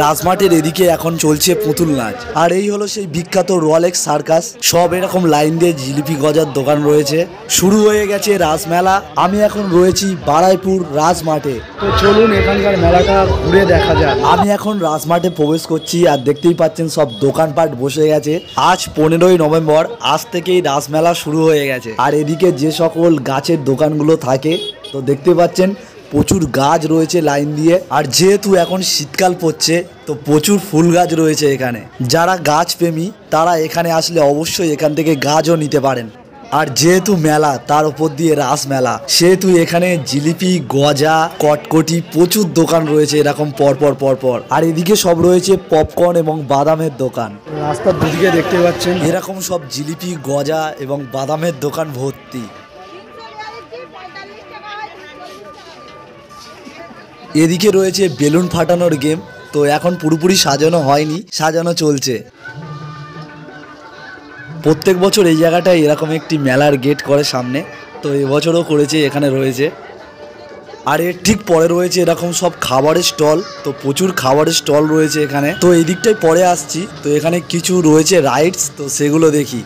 রাজমাটের এদিকে এখন চলছে পুতুল নাচ। আর এই হলো সেই বিখ্যাত রোলেক্স সার্কাস। সব এরকম লাইন দিয়ে জিলিপি গজার দোকান রয়েছে। শুরু হয়ে গেছে রাসমেলা। আমি এখন রয়েছি বারাইপুর রাজমাটে। তো চলুন এখানকার মেলাটা ঘুরে দেখা যাক। আমি এখন রাজমাটে প্রবেশ করছি আর দেখতেই পাচ্ছেন সব দোকানপাট বসে গেছে। আজ 15ই নভেম্বর, আজ থেকেই রাসমেলা শুরু হয়ে গেছে। আর এদিকে যে সকল গাছের দোকানগুলো থাকে তো দেখতে পাচ্ছেন প্রচুর গাছ রয়েছে লাইন দিয়ে। আর যেহেতু এখন শীতকাল পড়ছে তো প্রচুর ফুল গাছ রয়েছে এখানে। যারা গাছ প্রেমী তারা এখানে আসলে অবশ্যই এখান থেকে গাছও নিতে পারেন। আর যেহেতু মেলা, তার উপর দিয়ে রাস মেলা, সেহেতু এখানে জিলিপি, গজা, কটকটি প্রচুর দোকান রয়েছে এরকম পরপর। আর এদিকে সব রয়েছে পপকর্ন এবং বাদামের দোকান। রাস্তার দুদিকে দেখতে পাচ্ছেন এরকম সব জিলিপি, গজা এবং বাদামের দোকান ভর্তি। এদিকে রয়েছে বেলুন ফাটানোর গেম। তো এখন পুরোপুরি সাজানো হয়নি, সাজানো চলছে। প্রত্যেক বছর এই জায়গাটায় এরকম একটি মেলার গেট করে সামনে। তো এবছরও করেছে, এখানে রয়েছে। আর এর ঠিক পরে রয়েছে এরকম সব খাবারের স্টল। তো প্রচুর খাবারের স্টল রয়েছে এখানে। তো এই দিকটায় পরে আসছি। তো এখানে কিছু রয়েছে রাইডস, তো সেগুলো দেখি।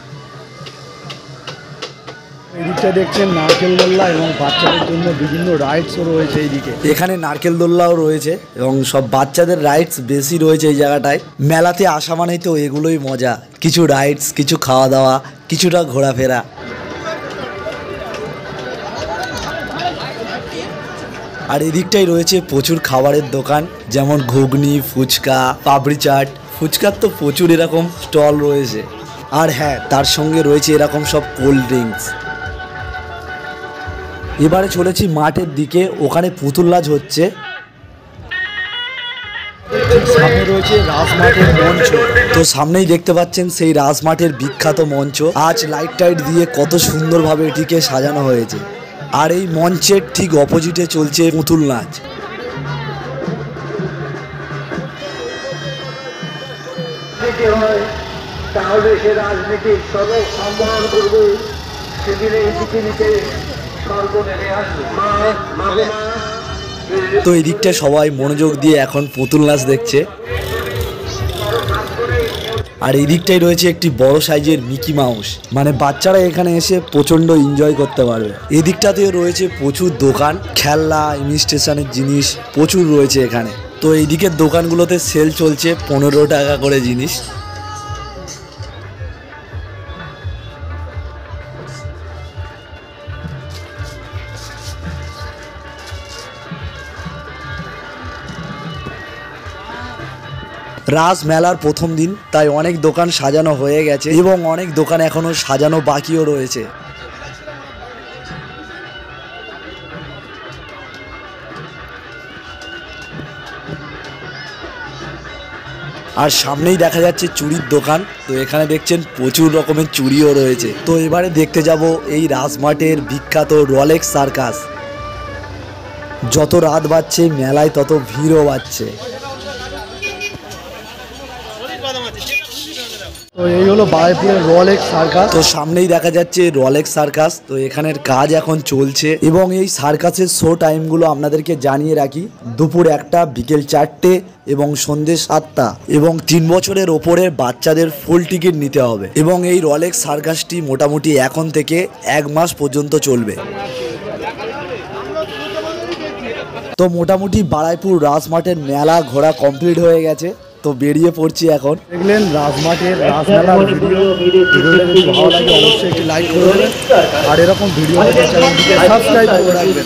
এদিকটা দেখছেন নারকেল দোলনা এবং বাচ্চাদের জন্য বিভিন্ন রাইডসও রয়েছে এইদিকে। এখানে নারকেল দোলনাও রয়েছে এবং সব বাচ্চাদের রাইডস বেশি রয়েছে এই জায়গাটায়। মেলাতে আসা মানেই তো এগুলোই মজা, কিছু রাইডস, কিছু খাওয়া দাওয়া, কিছুটা ঘোরাফেরা। আর এদিকটাই রয়েছে প্রচুর খাবারের দোকান, যেমন ঘুগনি, ফুচকা, পাপড়ি চাট। ফুচকার তো প্রচুর এরকম স্টল রয়েছে। আর হ্যাঁ, তার সঙ্গে রয়েছে এরকম সব কোল্ড ড্রিঙ্কস। এবারে চলেছি মাঠের দিকে, ওখানে পুতুল নাচ হচ্ছে। সামনে রয়েছে রাজমাটের মঞ্চ। তো সামনেই দেখতে পাচ্ছেন সেই রাজমাটের বিখ্যাত মঞ্চ। আজ লাইট টাইট দিয়ে কত সুন্দরভাবে এটিকে সাজানো হয়েছে। আর এই মঞ্চের ঠিক অপোজিটে চলছে পুতুল নাচ। তাহলে সে রাজনীতির সর্ব সম্মান করবে, সেদিনে এই পৃথিবীতে স্বর্গ নেমে আসবে। তো এই দিকটা সবাই মনোযোগ দিয়ে এখন পুতুল নাচ দেখছে। আর এই দিকটাই রয়েছে একটি বড় সাইজের মিকি মাউস, মানে বাচ্চারা এখানে এসে প্রচন্ড এনজয় করতে পারবে। এই দিকটাতেও রয়েছে প্রচুর দোকান, খেলনা, ইমিটেশনের জিনিস প্রচুর রয়েছে এখানে। তো এই দিকের দোকানগুলোতে সেল চলছে 15 টাকা করে জিনিস। রাস মেলার প্রথম দিন, তাই অনেক দোকান সাজানো হয়ে গেছে এবং অনেক দোকান এখনো সাজানো বাকিও রয়েছে। আর সামনেই দেখা যাচ্ছে চুড়ির দোকান। তো এখানে দেখছেন প্রচুর রকমের চুড়িও রয়েছে। তো এবারে দেখতে যাব এই রাজমাটের বিখ্যাত রোলেক্স সার্কাস। যত রাত বাড়ছে মেলায় তত ভিড়ও বাড়ছে। তো এই হলো বারাইপুরের রোলেক্স সার্কাস। তো সামনেই দেখা যাচ্ছে রোলেক্স সার্কাস। তো এখানের কাজ এখন চলছে এবং এই সার্কাসের শো টাইমগুলো আপনাদেরকে জানিয়ে রাখি। দুপুর 1টা, বিকেল 4টে এবং সন্ধ্যে 7টা। এবং 3 বছরের ওপরের বাচ্চাদের ফুল টিকিট নিতে হবে। এবং এই রোলেক্স সার্কাসটি মোটামুটি এখন থেকে 1 মাস পর্যন্ত চলবে। তো মোটামুটি বারাইপুর রাজমাটের মেলা ঘোরা কমপ্লিট হয়ে গেছে। তো বেরিয়ে পড়ছি এখন। দেখলেন রাজমাটের রাসমেলার ভিডিও। ভিডিওটা যদি ভালো লাগে অবশ্যই একটি লাইক করে দেবেন। আর এরকম ভিডিও চ্যানেলটিকে সাবস্ক্রাইব করে রাখবেন।